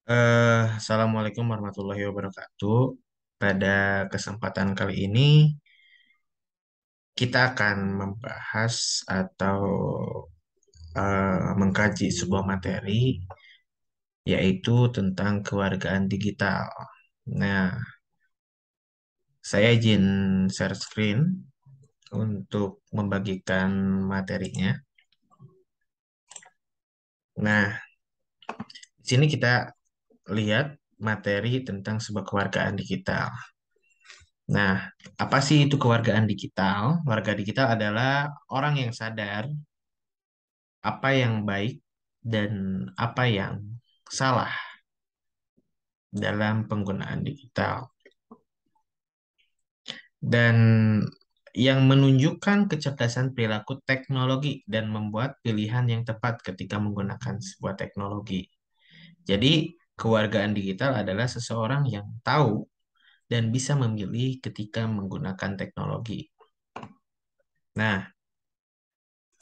Assalamualaikum warahmatullahi wabarakatuh. Pada kesempatan kali ini, kita akan membahas atau mengkaji sebuah materi, yaitu tentang kewargaan digital. Nah, saya izin share screen untuk membagikan materinya. Nah, di sini kita lihat materi tentang sebuah kewargaan digital. Nah, apa sih itu kewargaan digital? Warga digital adalah orang yang sadar apa yang baik dan apa yang salah dalam penggunaan digital. Dan yang menunjukkan kecerdasan perilaku teknologi dan membuat pilihan yang tepat ketika menggunakan sebuah teknologi. Jadi, kewargaan digital adalah seseorang yang tahu dan bisa memilih ketika menggunakan teknologi. Nah,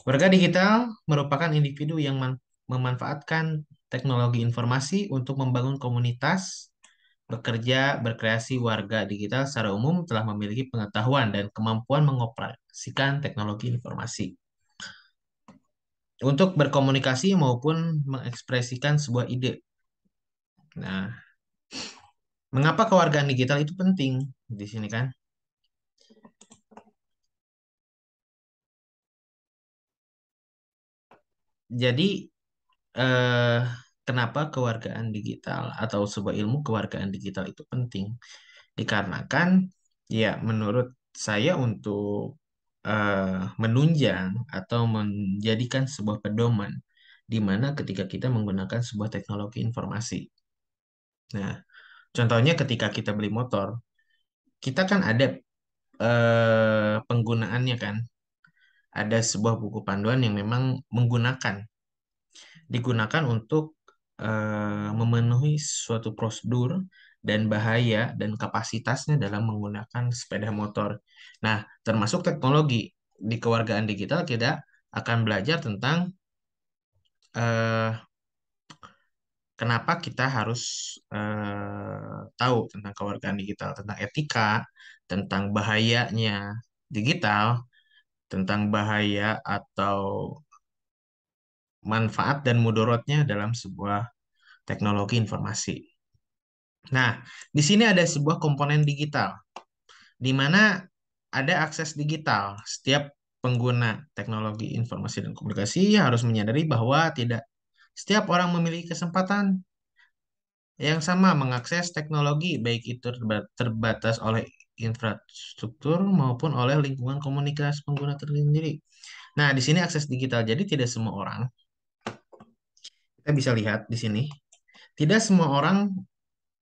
warga digital merupakan individu yang memanfaatkan teknologi informasi untuk membangun komunitas, bekerja, berkreasi. Warga digital secara umum telah memiliki pengetahuan dan kemampuan mengoperasikan teknologi informasi untuk berkomunikasi maupun mengekspresikan sebuah ide. Nah, mengapa kewargaan digital itu penting di sini kan? Jadi, eh, kenapa kewargaan digital atau sebuah ilmu kewargaan digital itu penting? Dikarenakan, ya menurut saya untuk menunjang atau menjadikan sebuah pedoman di mana ketika kita menggunakan sebuah teknologi informasi. Nah, contohnya ketika kita beli motor, kita kan ada penggunaannya kan, ada sebuah buku panduan yang memang digunakan untuk memenuhi suatu prosedur dan bahaya dan kapasitasnya dalam menggunakan sepeda motor. Nah, termasuk teknologi di kewargaan digital kita akan belajar tentang eh, kenapa kita harus tahu tentang kewargaan digital, tentang etika, tentang bahayanya digital, tentang bahaya atau manfaat dan mudorotnya dalam sebuah teknologi informasi. Nah, di sini ada sebuah komponen digital, di mana ada akses digital. Setiap pengguna teknologi informasi dan komunikasi harus menyadari bahwa tidak setiap orang memiliki kesempatan yang sama mengakses teknologi, baik itu terbatas oleh infrastruktur maupun oleh lingkungan komunikasi pengguna tersendiri. Nah, di sini akses digital, jadi tidak semua orang, kita bisa lihat di sini, tidak semua orang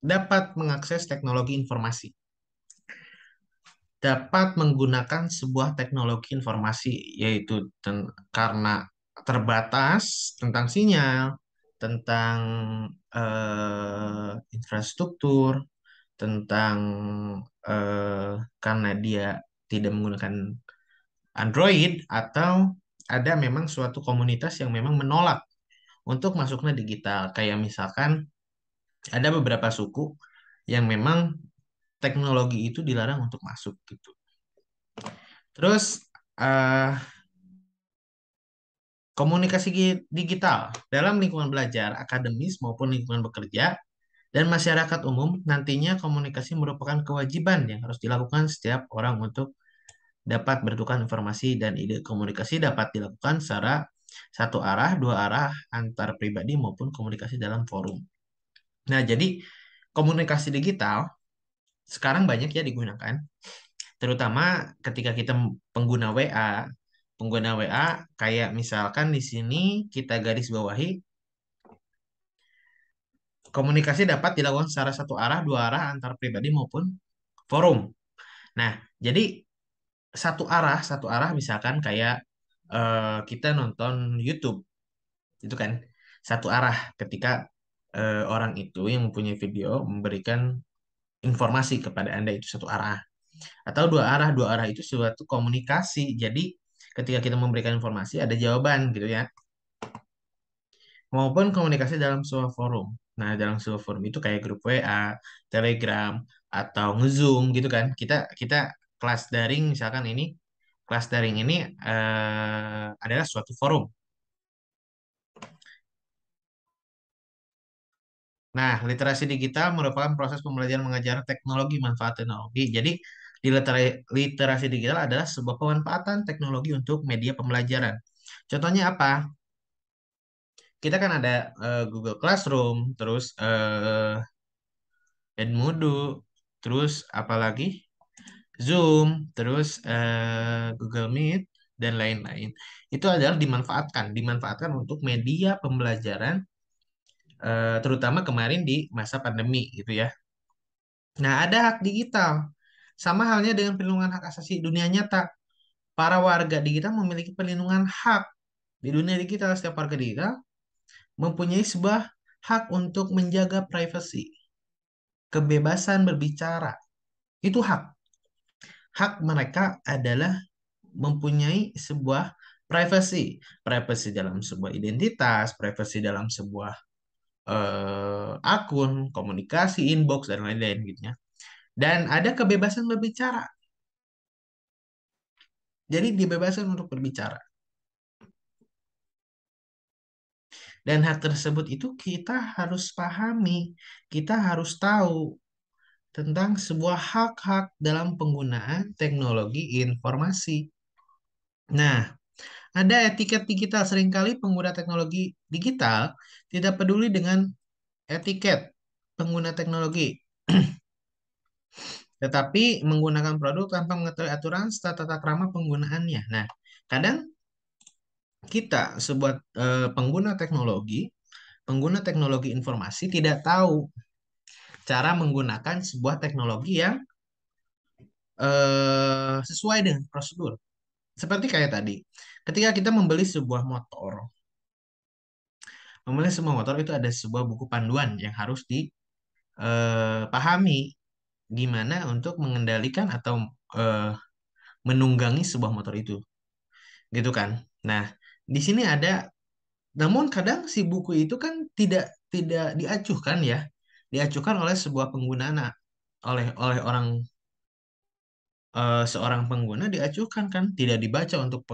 dapat mengakses teknologi informasi, dapat menggunakan sebuah teknologi informasi, yaitu karena terbatas tentang sinyal, tentang infrastruktur, tentang karena dia tidak menggunakan Android, atau ada memang suatu komunitas yang memang menolak untuk masuknya digital. Kayak misalkan ada beberapa suku yang memang teknologi itu dilarang untuk masuk gitu. Terus eh, komunikasi digital dalam lingkungan belajar, akademis maupun lingkungan bekerja dan masyarakat umum, nantinya komunikasi merupakan kewajiban yang harus dilakukan setiap orang untuk dapat bertukar informasi, dan ide komunikasi dapat dilakukan secara satu arah, dua arah, antar pribadi maupun komunikasi dalam forum. Nah, jadi komunikasi digital sekarang banyak ya digunakan, terutama ketika kita pengguna WA. Pengguna WA kayak misalkan di sini kita garis bawahi, komunikasi dapat dilakukan secara satu arah, dua arah, antar pribadi maupun forum. Nah, jadi satu arah misalkan kayak kita nonton YouTube, itu kan satu arah ketika orang itu yang mempunyai video memberikan informasi kepada Anda, itu satu arah. Atau dua arah itu suatu komunikasi. Jadi ketika kita memberikan informasi ada jawaban gitu ya. maupun komunikasi dalam sebuah forum. Nah, dalam sebuah forum itu kayak grup WA, Telegram, atau Nge-Zoom gitu kan. Kita kita kelas daring misalkan ini kelas daring ini adalah suatu forum. Nah, literasi digital merupakan proses pembelajaran mengajar teknologi, manfaat teknologi. Jadi, di literasi digital adalah sebuah pemanfaatan teknologi untuk media pembelajaran. Contohnya apa? Kita kan ada Google Classroom, terus Edmodo, terus apalagi Zoom, terus Google Meet dan lain-lain. Itu adalah dimanfaatkan untuk media pembelajaran, terutama kemarin di masa pandemi gitu ya. Nah, ada hak digital. Sama halnya dengan perlindungan hak asasi dunia nyata. Para warga digital memiliki perlindungan hak di dunia digital. Setiap warga digital mempunyai sebuah hak untuk menjaga privasi, kebebasan berbicara. Itu hak. Hak mereka adalah mempunyai sebuah privasi, privasi dalam sebuah identitas, privasi dalam sebuah akun, komunikasi, inbox dan lain-lain gitu ya. Dan ada kebebasan berbicara. Jadi dibebaskan untuk berbicara. Dan hak tersebut itu kita harus pahami, kita harus tahu tentang sebuah hak-hak dalam penggunaan teknologi informasi. Nah, ada etiket digital. Seringkali pengguna teknologi digital tidak peduli dengan etiket pengguna teknologi, tetapi menggunakan produk tanpa mengetahui aturan serta tata krama penggunaannya. Nah, kadang kita sebuah pengguna teknologi informasi tidak tahu cara menggunakan sebuah teknologi yang sesuai dengan prosedur. Seperti kayak tadi, ketika kita membeli sebuah motor itu ada sebuah buku panduan yang harus dipahami gimana untuk mengendalikan atau eh, menunggangi sebuah motor itu, gitu kan? Nah, di sini ada, namun kadang si buku itu kan tidak tidak diacuhkan ya, diacuhkan oleh sebuah pengguna, oleh orang seorang pengguna diacuhkan kan, tidak dibaca untuk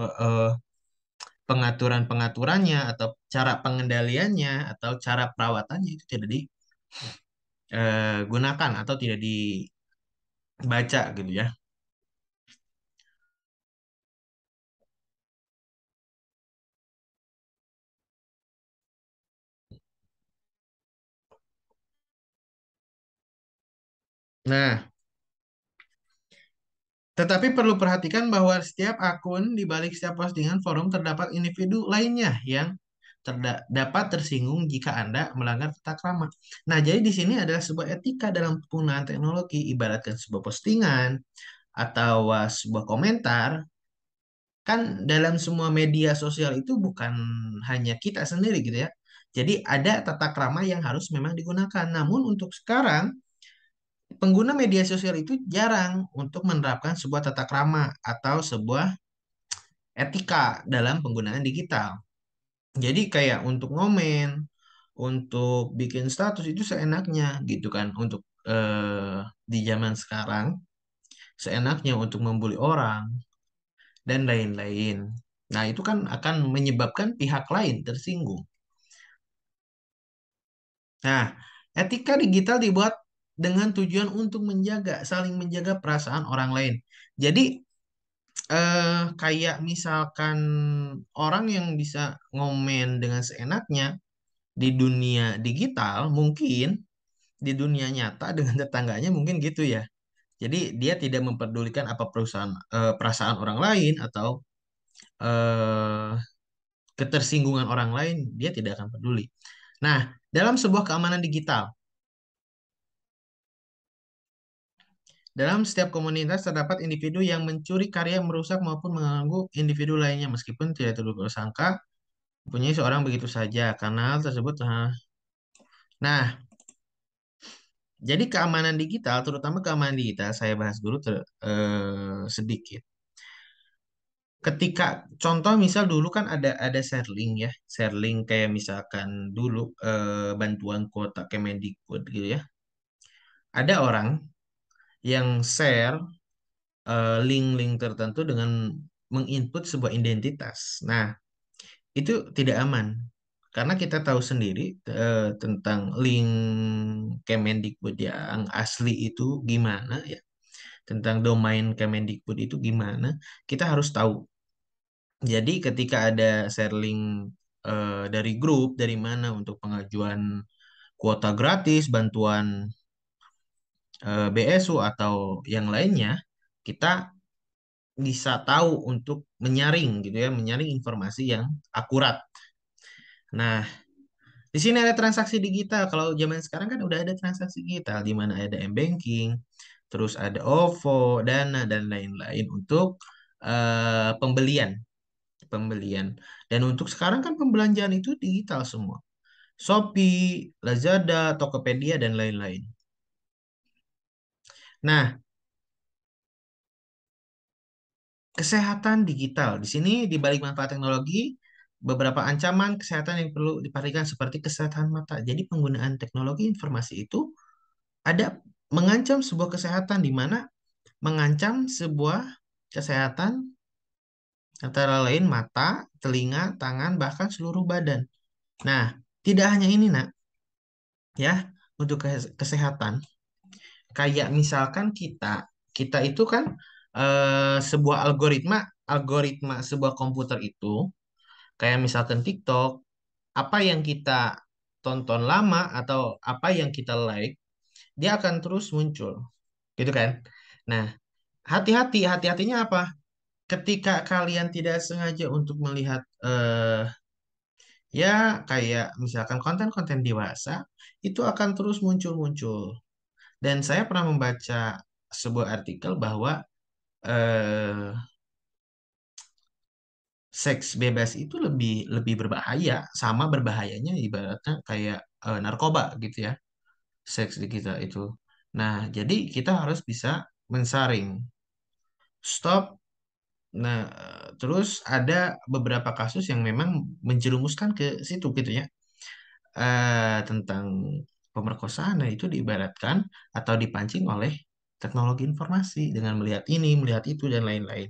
pengaturan-pengaturannya atau cara pengendaliannya atau cara perawatannya itu tidak digunakan atau tidak dibaca gitu ya. Nah, tetapi perlu perhatikan bahwa setiap akun di balik setiap postingan forum terdapat individu lainnya yang dapat tersinggung jika Anda melanggar tata krama. Nah, jadi di sini adalah sebuah etika dalam penggunaan teknologi, ibaratkan sebuah postingan atau sebuah komentar. Kan dalam semua media sosial itu bukan hanya kita sendiri gitu ya. Jadi ada tata krama yang harus memang digunakan. Namun untuk sekarang, pengguna media sosial itu jarang untuk menerapkan sebuah tata krama atau sebuah etika dalam penggunaan digital. Jadi kayak untuk ngomen, untuk bikin status itu seenaknya gitu kan. Untuk di zaman sekarang, seenaknya untuk membuli orang dan lain-lain. Nah, itu kan akan menyebabkan pihak lain tersinggung. Nah, etika digital dibuat dengan tujuan untuk saling menjaga perasaan orang lain. Jadi, kayak misalkan orang yang bisa ngomen dengan seenaknya di dunia digital, mungkin di dunia nyata dengan tetangganya mungkin gitu ya. Jadi dia tidak memperdulikan apa perasaan orang lain atau eh, ketersinggungan orang lain, dia tidak akan peduli. Nah, dalam sebuah keamanan digital, dalam setiap komunitas terdapat individu yang mencuri karya, merusak maupun mengganggu individu lainnya meskipun tidak terduga tersangka mempunyai seorang begitu saja karena hal tersebut. Nah, jadi keamanan digital, terutama keamanan digital, saya bahas dulu sedikit. Ketika contoh misal dulu kan ada share link ya, share link kayak misalkan dulu bantuan kuota Kemendikbud gitu ya. Ada orang yang share link-link tertentu dengan menginput sebuah identitas. Nah, itu tidak aman. Karena kita tahu sendiri tentang link Kemendikbud yang asli itu gimana ya, tentang domain Kemendikbud itu gimana, kita harus tahu. Jadi ketika ada share link dari grup, dari mana untuk pengajuan kuota gratis, bantuan BSU atau yang lainnya, kita bisa tahu untuk menyaring gitu ya, menyaring informasi yang akurat. Nah, di sini ada transaksi digital. Kalau zaman sekarang kan udah ada transaksi digital di mana ada m-banking, terus ada OVO, Dana dan lain-lain untuk pembelian, pembelian. Dan untuk sekarang kan pembelanjaan itu digital semua. Shopee, Lazada, Tokopedia dan lain-lain. Nah, kesehatan digital. Di sini di balik manfaat teknologi, beberapa ancaman kesehatan yang perlu diperhatikan seperti kesehatan mata. Jadi penggunaan teknologi informasi itu ada mengancam sebuah kesehatan di mana mengancam sebuah kesehatan antara lain mata, telinga, tangan, bahkan seluruh badan. Nah, tidak hanya ini, Nak, ya, untuk kesehatan. Kayak misalkan kita itu kan sebuah algoritma, algoritma sebuah komputer itu, kayak misalkan TikTok, apa yang kita tonton lama atau apa yang kita like, dia akan terus muncul, gitu kan? Nah, hati-hatinya apa? Ketika kalian tidak sengaja untuk melihat ya kayak misalkan konten-konten dewasa itu akan terus muncul-muncul. Dan saya pernah membaca sebuah artikel bahwa eh, seks bebas itu lebih lebih berbahaya, sama berbahayanya ibaratnya kayak narkoba gitu ya, seks di kita itu. Nah, jadi kita harus bisa mensaring, stop. Nah, terus ada beberapa kasus yang memang menjerumuskan ke situ gitu ya, tentang pemerkosaan. Nah, itu diibaratkan atau dipancing oleh teknologi informasi dengan melihat ini, melihat itu dan lain-lain.